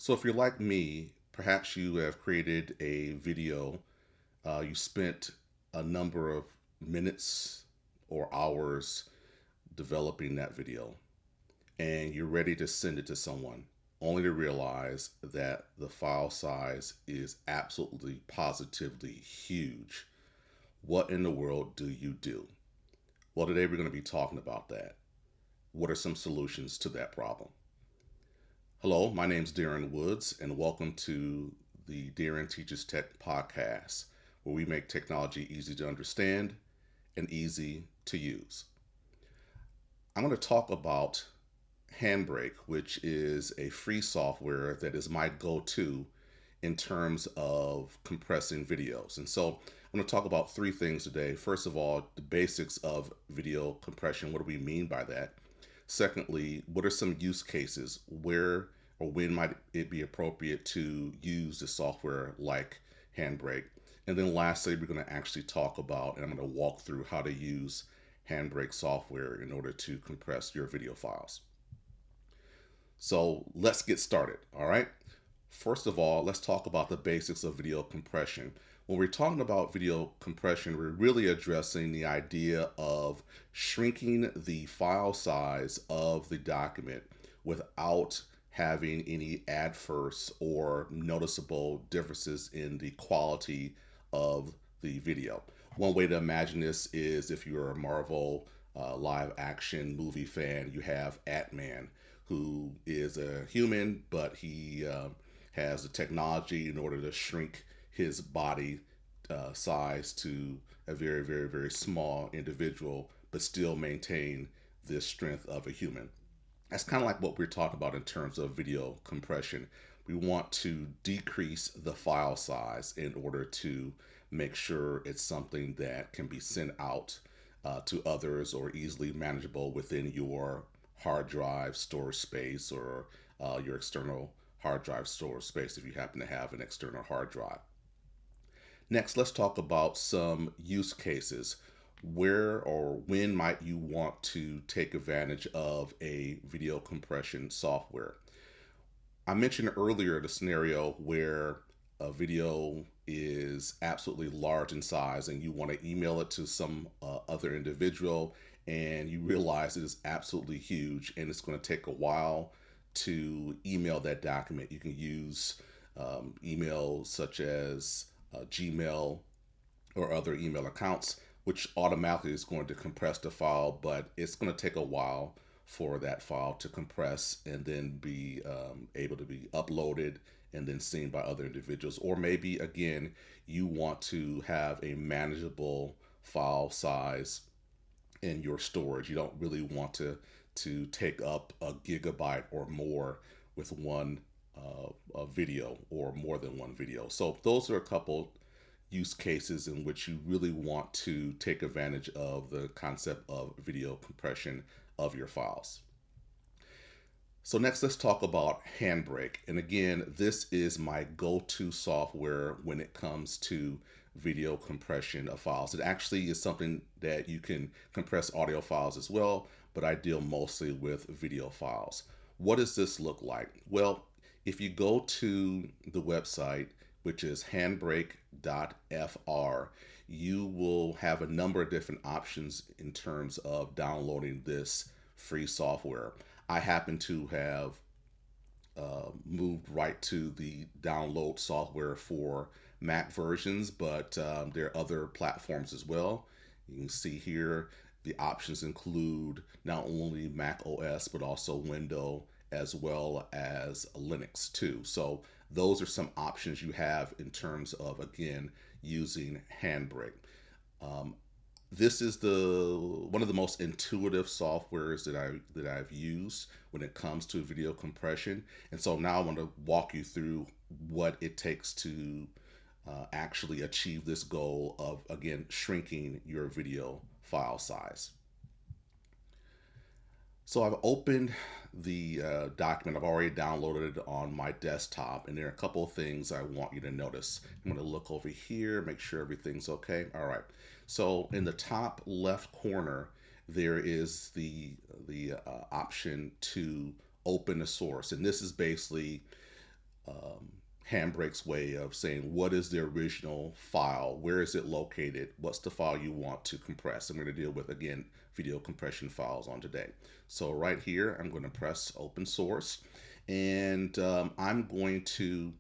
So if you're like me, perhaps you have created a video, you spent a number of minutes or hours developing that video, and you're ready to send it to someone, only to realize that the file size is absolutely positively huge. What in the world do you do? Well, today we're going to be talking about that. What are some solutions to that problem? Hello, my name is Darrin Woods, and welcome to the Darrin Teaches Tech podcast, where we make technology easy to understand and easy to use. I'm going to talk about Handbrake, which is a free software that is my go to in terms of compressing videos. And so I'm going to talk about three things today. First of all, the basics of video compression. What do we mean by that? Secondly, what are some use cases? Where or when might it be appropriate to use the software like Handbrake? And then lastly, we're going to actually talk about, and I'm going to walk through how to use Handbrake software in order to compress your video files. So let's get started, all right? First of all, let's talk about the basics of video compression. When we're talking about video compression, we're really addressing the idea of shrinking the file size of the document without having any adverse or noticeable differences in the quality of the video. One way to imagine this is if you're a Marvel live action movie fan, you have Ant-Man, who is a human, but he has the technology in order to shrink his body size to a very, very, very small individual, but still maintain the strength of a human. That's kind of like what we're talking about in terms of video compression. We want to decrease the file size in order to make sure it's something that can be sent out to others or easily manageable within your hard drive storage space or your external hard drive storage space if you happen to have an external hard drive. Next, let's talk about some use cases. Where or when might you want to take advantage of a video compression software? I mentioned earlier the scenario where a video is absolutely large in size and you want to email it to some other individual, and you realize it is absolutely huge and it's going to take a while to email that document. You can use emails such as Gmail or other email accounts, which automatically is going to compress the file, but it's going to take a while for that file to compress and then be able to be uploaded and then seen by other individuals. Or maybe, again, you want to have a manageable file size in your storage. You don't really want to take up a gigabyte or more with one a video or more than one video. So those are a couple use cases in which you really want to take advantage of the concept of video compression of your files. So next, let's talk about Handbrake. And again, this is my go-to software when it comes to video compression of files. It actually is something that you can compress audio files as well, but I deal mostly with video files. What does this look like? Well, if you go to the website, which is handbrake.fr, you will have a number of different options in terms of downloading this free software. I happen to have moved right to the download software for Mac versions, but there are other platforms as well. You can see here the options include not only Mac OS, but also Windows as well as Linux too. So those are some options you have in terms of, again, using Handbrake. This is one of the most intuitive softwares that I've used when it comes to video compression. And so now I want to walk you through what it takes to actually achieve this goal of, again, shrinking your video file size. So I've opened the document. I've already downloaded it on my desktop, and there are a couple of things I want you to notice. I'm going to look over here, make sure everything's okay. All right. So in the top left corner, there is the option to open a source, and this is basically um, Handbrake's way of saying what is the original file, where is it located, what's the file you want to compress. I'm going to deal with, again, video compression files on today. So right here, I'm going to press open source, and I'm going to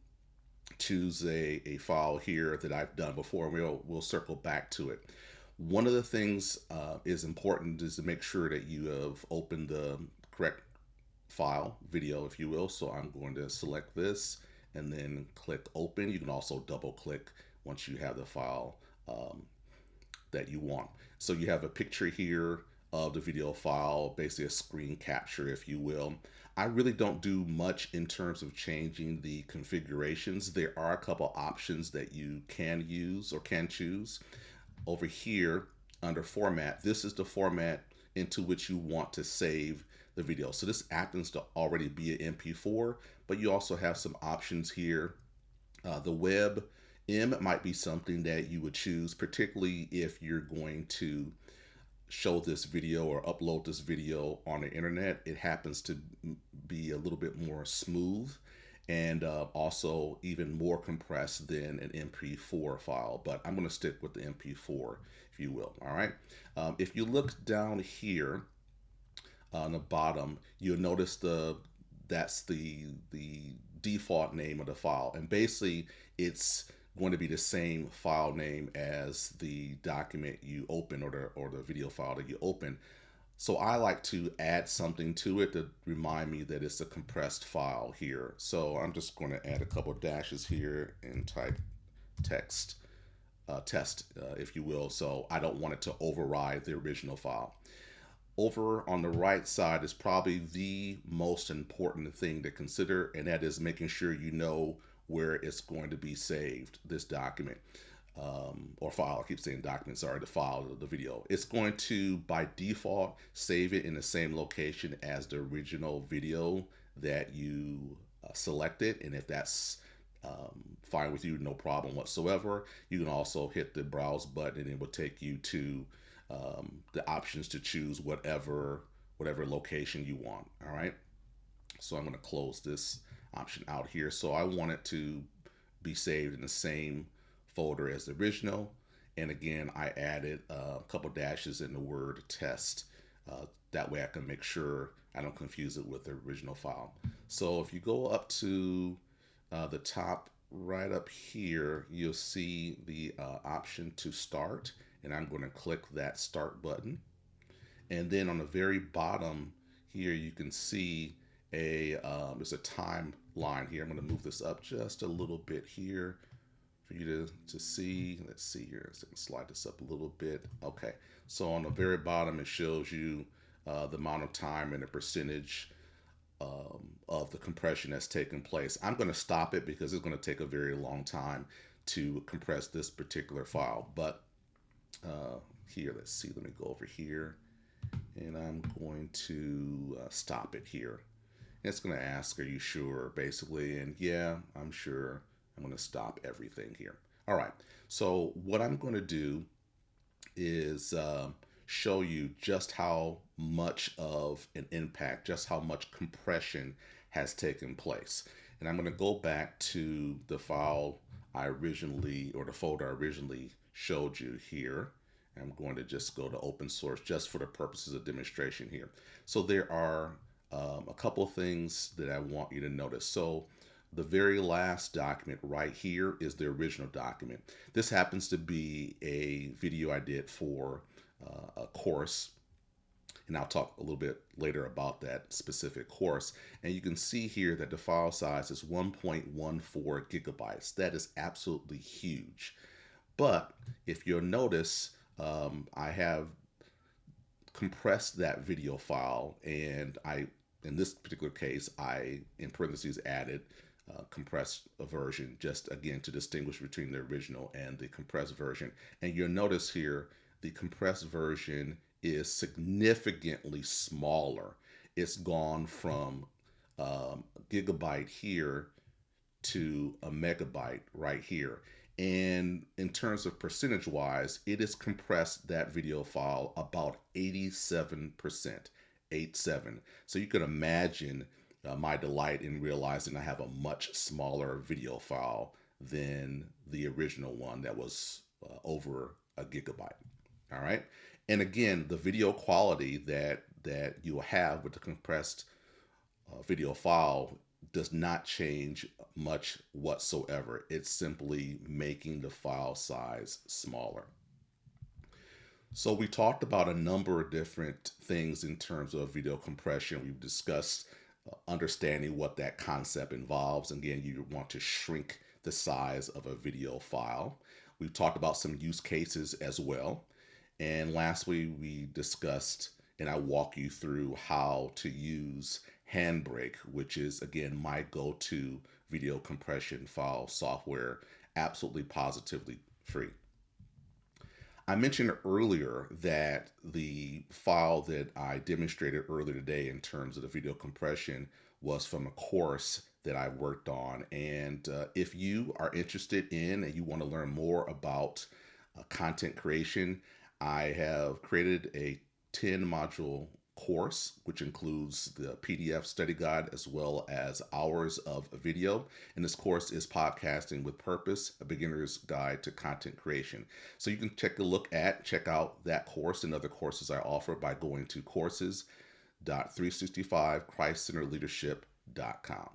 choose a file here that I've done before. We'll circle back to it. One of the things is important is to make sure that you have opened the correct file, video, if you will. So I'm going to select this and then click open. You can also double click once you have the file that you want. So you have a picture here of the video file, basically a screen capture, if you will. I really don't do much in terms of changing the configurations. There are a couple options that you can use or can choose. Over here under format, this is the format into which you want to save the video. So this happens to already be an MP4, but you also have some options here. The WebM might be something that you would choose, particularly if you're going to show this video or upload this video on the internet. It happens to be a little bit more smooth and also even more compressed than an MP4 file, but I'm going to stick with the MP4, if you will. All right. If you look down here on the bottom, you'll notice that's the default name of the file, and basically it's going to be the same file name as the document you open or the video file that you open. So I like to add something to it to remind me that it's a compressed file here. So I'm just going to add a couple of dashes here and type text test, if you will. So I don't want it to override the original file. Over on the right side is probably the most important thing to consider, and that is making sure you know where it's going to be saved, this document or file. I keep saying document, sorry, the file of the video. It's going to, by default, save it in the same location as the original video that you selected, and if that's fine with you, no problem whatsoever. You can also hit the browse button and it will take you to the options to choose whatever location you want. All right, so I'm going to close this option out here. So I want it to be saved in the same folder as the original, and again I added a couple dashes in the word test. That way I can make sure I don't confuse it with the original file. So if you go up to the top right up here, you'll see the option to start, and I'm going to click that start button. And then on the very bottom here, you can see there's a timeline here. I'm going to move this up just a little bit here for you to see. Let's see here. So I can slide this up a little bit. Okay. So on the very bottom, it shows you the amount of time and the percentage of the compression that's taken place. I'm going to stop it because it's going to take a very long time to compress this particular file. But here, let's see. Let me go over here, and I'm going to stop it here. And it's going to ask, are you sure, basically? And yeah, I'm sure. I'm going to stop everything here. All right. So what I'm going to do is show you just how much of an impact, just how much compression has taken place. And I'm going to go back to the file I originally, or the folder I originally showed you here. I'm going to just go to open source just for the purposes of demonstration here. So there are a couple of things that I want you to notice. So the very last document right here is the original document. This happens to be a video I did for a course, and I'll talk a little bit later about that specific course. And you can see here that the file size is 1.14 gigabytes. That is absolutely huge. But if you'll notice, I have compressed that video file, and in this particular case, I, in parentheses, added compressed version, just again to distinguish between the original and the compressed version. And you'll notice here, the compressed version is significantly smaller. It's gone from gigabyte here to a megabyte right here. And in terms of percentage wise, it has compressed that video file about 87%, 87. So you can imagine my delight in realizing I have a much smaller video file than the original one that was over a gigabyte. All right. And again, the video quality that you'll have with the compressed video file does not change much whatsoever. It's simply making the file size smaller. So we talked about a number of different things in terms of video compression. We've discussed understanding what that concept involves. Again, you want to shrink the size of a video file. We've talked about some use cases as well. And lastly, we discussed and I walk you through how to use Handbrake, which is again my go-to video compression file software, absolutely positively free. I mentioned earlier that the file that I demonstrated earlier today in terms of the video compression was from a course that I worked on. And if you are interested in and you want to learn more about content creation, I have created a 10 module course, which includes the PDF study guide as well as hours of video. And this course is Podcasting with Purpose, a beginner's guide to content creation. So you can check out that course and other courses I offer by going to courses.365christcenterleadership.com.